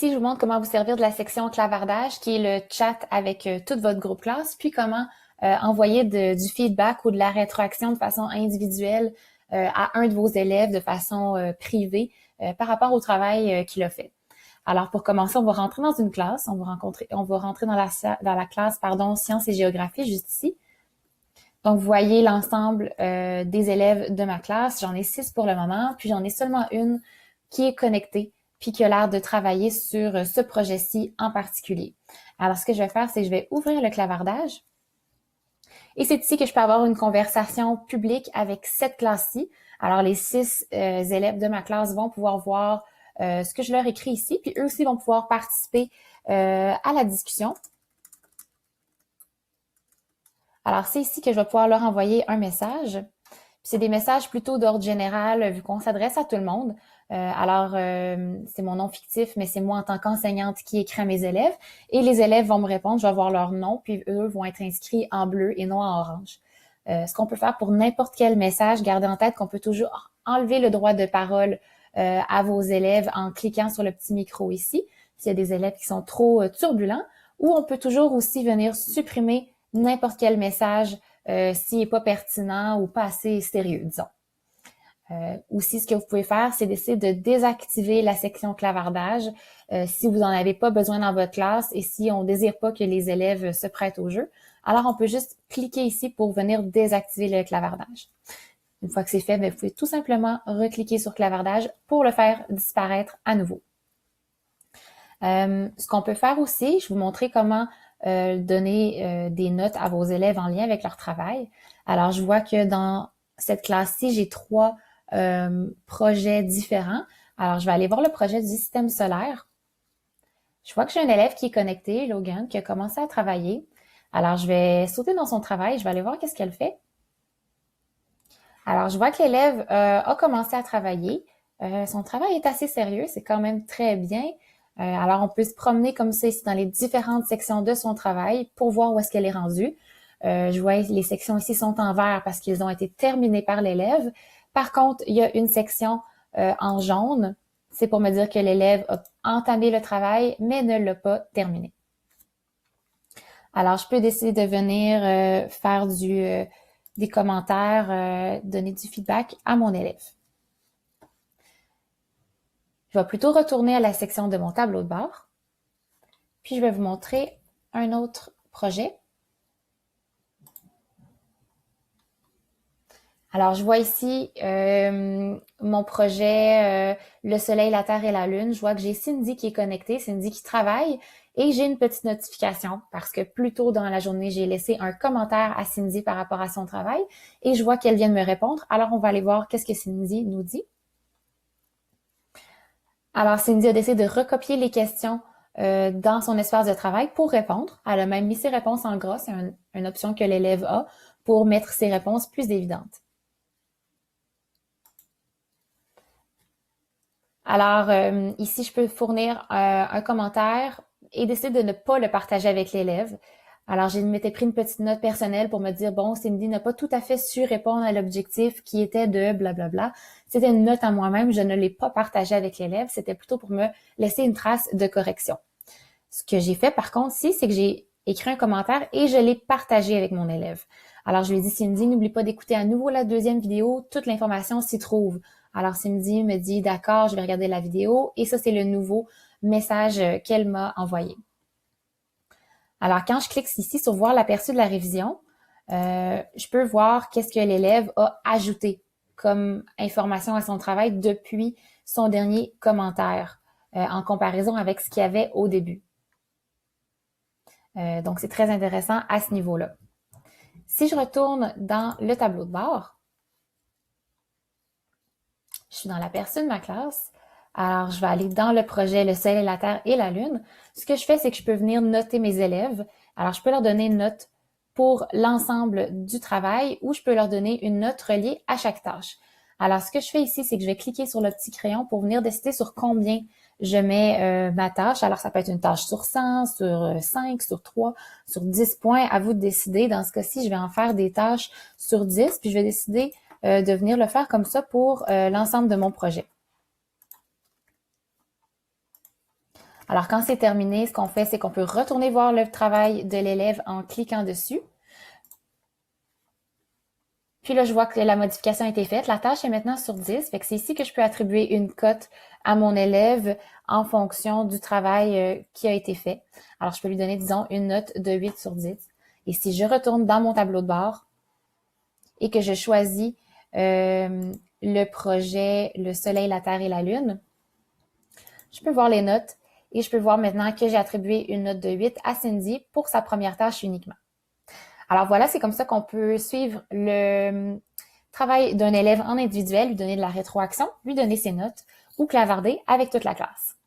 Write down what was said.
Ici, je vous montre comment vous servir de la section clavardage, qui est le chat avec tout votre groupe classe, puis comment envoyer du feedback ou de la rétroaction de façon individuelle à un de vos élèves de façon privée par rapport au travail qu'il a fait. Alors, pour commencer, on va rentrer dans une classe. On va rentrer dans la classe, sciences et géographie, juste ici. Donc, vous voyez l'ensemble des élèves de ma classe. J'en ai 6 pour le moment, puis j'en ai seulement une qui est connectée, puis qui a l'air de travailler sur ce projet-ci en particulier. Alors, ce que je vais faire, c'est que je vais ouvrir le clavardage. Et c'est ici que je peux avoir une conversation publique avec cette classe-ci. Alors, les 6 élèves de ma classe vont pouvoir voir ce que je leur écris ici, puis eux aussi vont pouvoir participer à la discussion. Alors, c'est ici que je vais pouvoir leur envoyer un message. C'est des messages plutôt d'ordre général, vu qu'on s'adresse à tout le monde. C'est mon nom fictif, mais c'est moi en tant qu'enseignante qui écris à mes élèves. Et les élèves vont me répondre, je vais avoir leur nom, puis eux vont être inscrits en bleu et non en orange. Ce qu'on peut faire pour n'importe quel message, gardez en tête qu'on peut toujours enlever le droit de parole à vos élèves en cliquant sur le petit micro ici, s'il y a des élèves qui sont trop turbulents, ou on peut toujours aussi venir supprimer n'importe quel message s'il n'est pas pertinent ou pas assez sérieux, disons. Aussi, ce que vous pouvez faire, c'est d'essayer de désactiver la section clavardage si vous n'en avez pas besoin dans votre classe et si on ne désire pas que les élèves se prêtent au jeu. Alors, on peut juste cliquer ici pour venir désactiver le clavardage. Une fois que c'est fait, vous pouvez tout simplement recliquer sur clavardage pour le faire disparaître à nouveau. Ce qu'on peut faire aussi, je vais vous montrer comment donner des notes à vos élèves en lien avec leur travail. Alors, je vois que dans cette classe-ci, j'ai 3 projets différents. Alors, je vais aller voir le projet du système solaire. Je vois que j'ai un élève qui est connecté, Logan, qui a commencé à travailler. Alors, je vais sauter dans son travail, je vais aller voir qu'est-ce qu'elle fait. Alors, je vois que l'élève a commencé à travailler. Son travail est assez sérieux, c'est quand même très bien. Alors, on peut se promener comme ça ici dans les différentes sections de son travail pour voir où est-ce qu'elle est rendue. Je vois les sections ici sont en vert parce qu'ils ont été terminés par l'élève. Par contre, il y a une section en jaune. C'est pour me dire que l'élève a entamé le travail, mais ne l'a pas terminé. Alors, je peux décider de venir faire des commentaires, donner du feedback à mon élève. Je vais plutôt retourner à la section de mon tableau de bord. Puis, je vais vous montrer un autre projet. Alors, je vois ici mon projet Le Soleil, la Terre et la Lune. Je vois que j'ai Cindy qui est connectée, Cindy qui travaille, et j'ai une petite notification parce que plus tôt dans la journée, j'ai laissé un commentaire à Cindy par rapport à son travail et je vois qu'elle vient de me répondre. Alors, on va aller voir qu'est-ce que Cindy nous dit. Alors, Cindy a décidé de recopier les questions dans son espace de travail pour répondre. Elle a même mis ses réponses en gras, c'est une option que l'élève a pour mettre ses réponses plus évidentes. Alors, ici, je peux fournir un commentaire et décider de ne pas le partager avec l'élève. Alors, je m'étais pris une petite note personnelle pour me dire, bon, Cindy n'a pas tout à fait su répondre à l'objectif qui était de blablabla. C'était une note à moi-même, je ne l'ai pas partagée avec l'élève, c'était plutôt pour me laisser une trace de correction. Ce que j'ai fait, par contre, ici, c'est que j'ai écrit un commentaire et je l'ai partagé avec mon élève. Alors, je lui ai dit, Cindy, n'oublie pas d'écouter à nouveau la deuxième vidéo, toute l'information s'y trouve. Alors, Cindy me dit, d'accord, je vais regarder la vidéo et ça, c'est le nouveau message qu'elle m'a envoyé. Alors, quand je clique ici sur voir l'aperçu de la révision, je peux voir qu'est-ce que l'élève a ajouté comme information à son travail depuis son dernier commentaire en comparaison avec ce qu'il y avait au début. Donc, c'est très intéressant à ce niveau-là. Si je retourne dans le tableau de bord, je suis dans l'aperçu de ma classe. Alors, je vais aller dans le projet Le Soleil, la Terre et la Lune. Ce que je fais, c'est que je peux venir noter mes élèves. Alors, je peux leur donner une note pour l'ensemble du travail ou je peux leur donner une note reliée à chaque tâche. Alors, ce que je fais ici, c'est que je vais cliquer sur le petit crayon pour venir décider sur combien je mets ma tâche. Alors, ça peut être une tâche sur 100, sur 5, sur 3, sur 10 points. À vous de décider. Dans ce cas-ci, je vais en faire des tâches sur 10, puis je vais décider de venir le faire comme ça pour l'ensemble de mon projet. Alors, quand c'est terminé, ce qu'on fait, c'est qu'on peut retourner voir le travail de l'élève en cliquant dessus. Puis là, je vois que la modification a été faite. La tâche est maintenant sur 10. Fait que c'est ici que je peux attribuer une cote à mon élève en fonction du travail qui a été fait. Alors, je peux lui donner, disons, une note de 8 sur 10. Et si je retourne dans mon tableau de bord et que je choisis le projet Le Soleil, la Terre et la Lune, je peux voir les notes et je peux voir maintenant que j'ai attribué une note de 8 à Cindy pour sa première tâche uniquement. Alors voilà, c'est comme ça qu'on peut suivre le travail d'un élève en individuel, lui donner de la rétroaction, lui donner ses notes ou clavarder avec toute la classe.